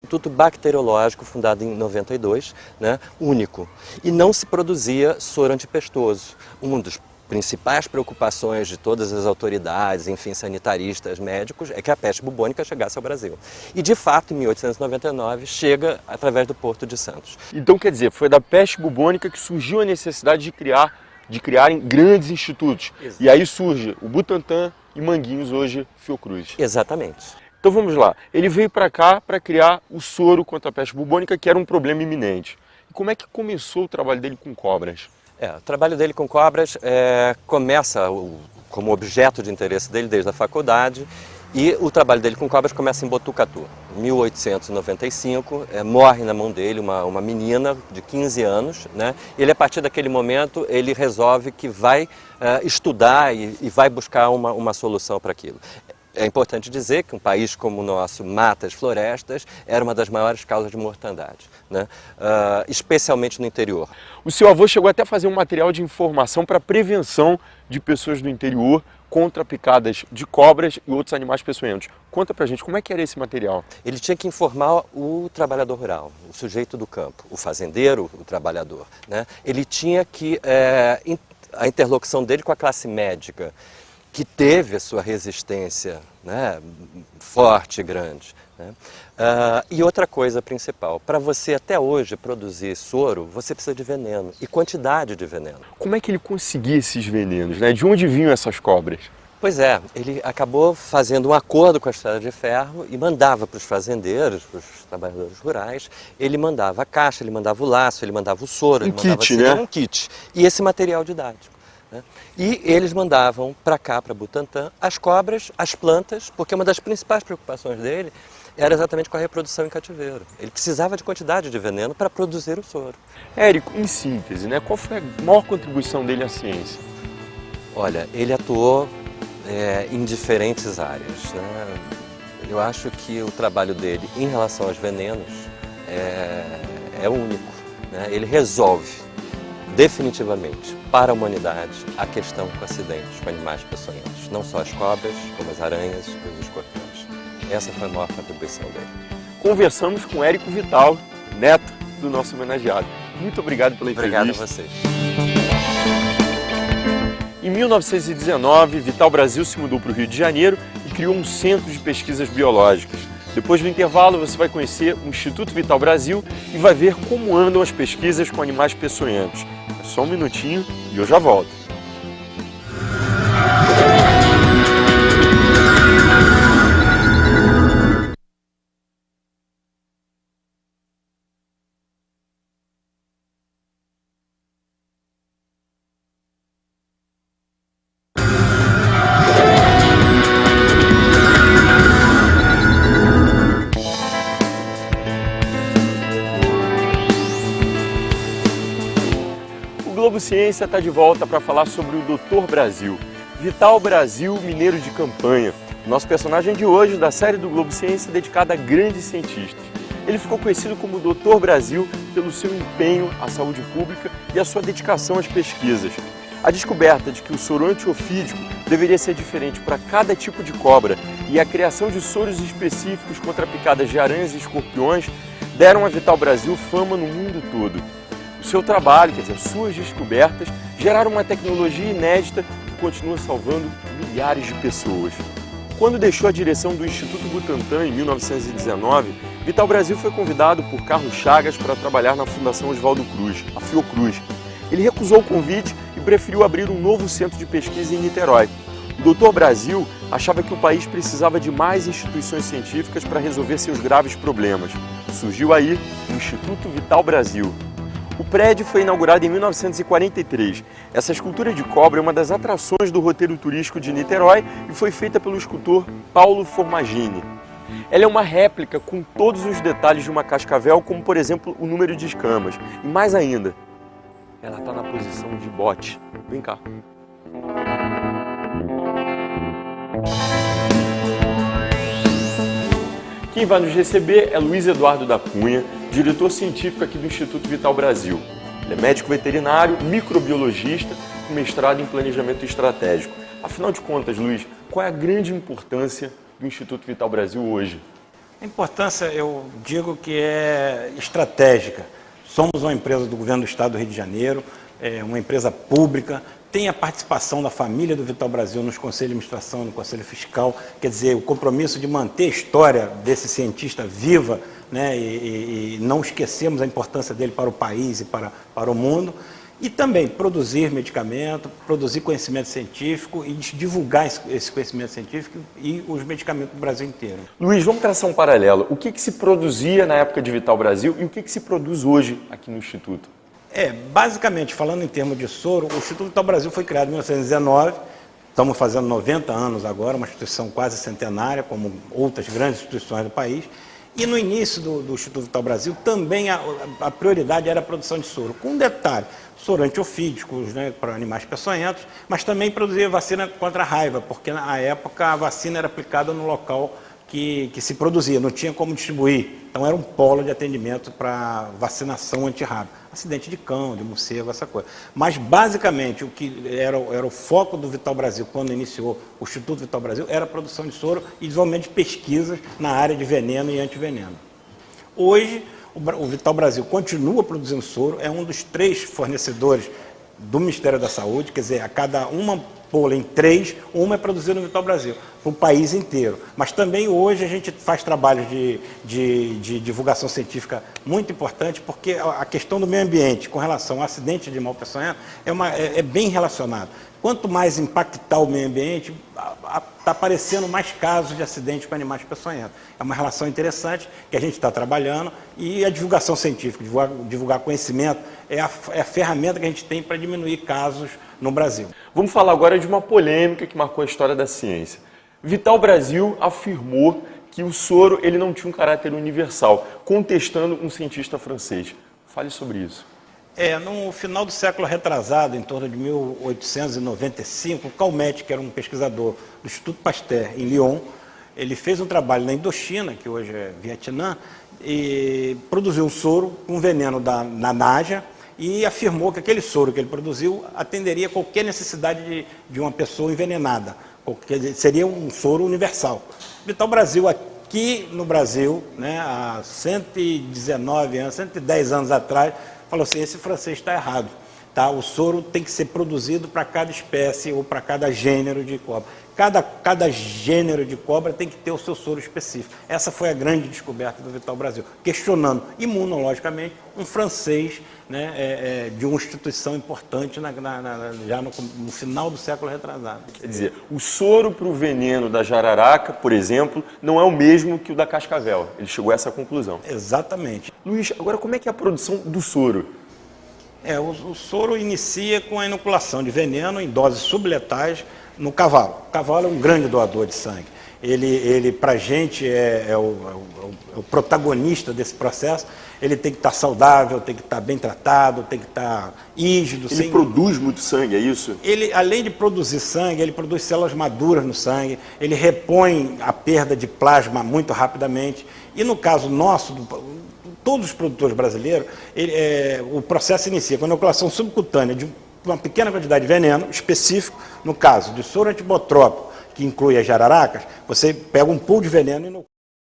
instituto bacteriológico fundado em 92, né, único. E não se produzia soro antipestoso. Um dos principais preocupações de todas as autoridades, enfim, sanitaristas, médicos, é que a peste bubônica chegasse ao Brasil. E, de fato, em 1899, chega através do Porto de Santos. Então, quer dizer, foi da peste bubônica que surgiu a necessidade de criarem grandes institutos. Exato. E aí surge o Butantan e Manguinhos, hoje Fiocruz. Exatamente. Então vamos lá, ele veio para cá para criar o soro contra a peste bubônica, que era um problema iminente. E como é que começou o trabalho dele com cobras? O trabalho dele com cobras começa como objeto de interesse dele desde a faculdade, e o trabalho dele com cobras começa em Botucatu. Em 1895, morre na mão dele uma menina de 15 anos. Né? Ele, a partir daquele momento, ele resolve que vai estudar e vai buscar uma solução para aquilo. É importante dizer que um país como o nosso, matas, florestas, era uma das maiores causas de mortandade, né? Especialmente no interior. O seu avô chegou até a fazer um material de informação para prevenção de pessoas do interior contra picadas de cobras e outros animais peçonhentos. Conta pra gente, como é que era esse material? Ele tinha que informar o trabalhador rural, o sujeito do campo, o fazendeiro, o trabalhador, né? Ele tinha que, a interlocução dele com a classe médica, que teve a sua resistência, né, forte e grande. Né? E outra coisa principal, para você até hoje produzir soro, você precisa de veneno e quantidade de veneno. Como é que ele conseguia esses venenos, né? De onde vinham essas cobras? Pois é, ele acabou fazendo um acordo com a Estrada de Ferro e mandava para os fazendeiros, para os trabalhadores rurais, ele mandava a caixa, ele mandava o laço, ele mandava o soro, ele mandava kit, né? Um kit e esse material didático. Né? E eles mandavam para cá, para Butantan, as cobras, as plantas, porque uma das principais preocupações dele era exatamente com a reprodução em cativeiro. Ele precisava de quantidade de veneno para produzir o soro. Érico, em síntese, né, qual foi a maior contribuição dele à ciência? Olha, ele atuou em diferentes áreas. Né? Eu acho que o trabalho dele em relação aos venenos é único. Né? Ele resolve definitivamente para a humanidade a questão com acidentes, com animais peçonhentos. Não só as cobras, como as aranhas e os escorpiões. Essa foi a maior contribuição dele. Conversamos com Érico Vital, neto do nosso homenageado. Muito obrigado pela entrevista. Obrigado a vocês. Em 1919, Vital Brasil se mudou para o Rio de Janeiro e criou um centro de pesquisas biológicas. Depois do intervalo, você vai conhecer o Instituto Vital Brasil e vai ver como andam as pesquisas com animais peçonhentos. É só um minutinho e eu já volto. O Globo Ciência está de volta para falar sobre o Dr. Brasil, Vital Brasil, mineiro de campanha. Nosso personagem de hoje da série do Globo Ciência dedicada a grandes cientistas. Ele ficou conhecido como Dr. Brasil pelo seu empenho à saúde pública e a sua dedicação às pesquisas. A descoberta de que o soro antiofídico deveria ser diferente para cada tipo de cobra e a criação de soros específicos contra picadas de aranhas e escorpiões deram a Vital Brasil fama no mundo todo. O seu trabalho, quer dizer, suas descobertas, geraram uma tecnologia inédita que continua salvando milhares de pessoas. Quando deixou a direção do Instituto Butantan em 1919, Vital Brasil foi convidado por Carlos Chagas para trabalhar na Fundação Oswaldo Cruz, a Fiocruz. Ele recusou o convite e preferiu abrir um novo centro de pesquisa em Niterói. O Dr. Brasil achava que o país precisava de mais instituições científicas para resolver seus graves problemas. Surgiu aí o Instituto Vital Brasil. O prédio foi inaugurado em 1943. Essa escultura de cobra é uma das atrações do roteiro turístico de Niterói e foi feita pelo escultor Paulo Formagini. Ela é uma réplica com todos os detalhes de uma cascavel, como por exemplo o número de escamas. E mais ainda, ela está na posição de bote. Vem cá. Quem vai nos receber é Luiz Eduardo da Cunha, diretor científico aqui do Instituto Vital Brasil. Ele é médico veterinário, microbiologista, com mestrado em planejamento estratégico. Afinal de contas, Luiz, qual é a grande importância do Instituto Vital Brasil hoje? A importância, eu digo que é estratégica. Somos uma empresa do governo do Estado do Rio de Janeiro, uma empresa pública, tem a participação da família do Vital Brasil nos conselhos de administração, no conselho fiscal, quer dizer, o compromisso de manter a história desse cientista viva, né, e não esquecermos a importância dele para o país e para o mundo. E também produzir medicamento, produzir conhecimento científico e divulgar esse conhecimento científico e os medicamentos do Brasil inteiro. Luiz, vamos traçar um paralelo. O que se produzia na época de Vital Brasil e o que se produz hoje aqui no Instituto? Basicamente, falando em termos de soro, o Instituto Vital Brasil foi criado em 1919, estamos fazendo 90 anos agora, uma instituição quase centenária, como outras grandes instituições do país. E no início do Instituto Vital Brasil, também a prioridade era a produção de soro, com um detalhe, soro antiofídicos, né, para animais peçonhentos, mas também produzia vacina contra a raiva, porque na época a vacina era aplicada no local que se produzia, não tinha como distribuir. Então era um polo de atendimento para vacinação antirrábica. Acidente de cão, de morcego, essa coisa. Mas basicamente o que era o foco do Vital Brasil, quando iniciou o Instituto Vital Brasil, era a produção de soro e desenvolvimento de pesquisas na área de veneno e antiveneno. Hoje, o Vital Brasil continua produzindo soro, é um dos 3 fornecedores do Ministério da Saúde, quer dizer, a cada uma ampola em 3, uma é produzida no Vital Brasil, para o país inteiro. Mas também hoje a gente faz trabalhos de divulgação científica muito importante, porque a questão do meio ambiente com relação ao acidente de animal peçonhento é bem relacionado. Quanto mais impactar o meio ambiente, está aparecendo mais casos de acidentes com animais peçonhentos. É uma relação interessante que a gente está trabalhando e a divulgação científica, divulgar conhecimento, é a ferramenta que a gente tem para diminuir casos no Brasil. Vamos falar agora de uma polêmica que marcou a história da ciência. Vital Brasil afirmou que o soro ele não tinha um caráter universal, contestando um cientista francês. Fale sobre isso. No final do século retrasado, em torno de 1895, o Calmette, que era um pesquisador do Instituto Pasteur, em Lyon, ele fez um trabalho na Indochina, que hoje é Vietnã, e produziu um soro com veneno da naja e afirmou que aquele soro que ele produziu atenderia a qualquer necessidade de uma pessoa envenenada, seria um soro universal. Vital Brasil, aqui no Brasil, né, há 119 anos, 110 anos atrás, falou assim, esse francês está errado. Tá? O soro tem que ser produzido para cada espécie ou para cada gênero de cobra. Cada gênero de cobra tem que ter o seu soro específico. Essa foi a grande descoberta do Vital Brasil, questionando imunologicamente um francês, né, de uma instituição importante já no final do século retrasado. Quer dizer, o soro para o veneno da jararaca, por exemplo, não é o mesmo que o da cascavel. Ele chegou a essa conclusão. Exatamente. Luiz, agora como é que é a produção do soro? O soro inicia com a inoculação de veneno em doses subletais no cavalo. O cavalo é um grande doador de sangue. Ele para a gente é o protagonista desse processo. Ele tem que estar saudável, tem que estar bem tratado, tem que estar rígido. Ele produz muito sangue, é isso? Ele, além de produzir sangue, ele produz células maduras no sangue, ele repõe a perda de plasma muito rapidamente. E no caso nosso, todos os produtores brasileiros, o processo inicia com a inoculação subcutânea de uma pequena quantidade de veneno específico, no caso de soro antibotrópico, que inclui as jararacas, você pega um pool de veneno e inocula.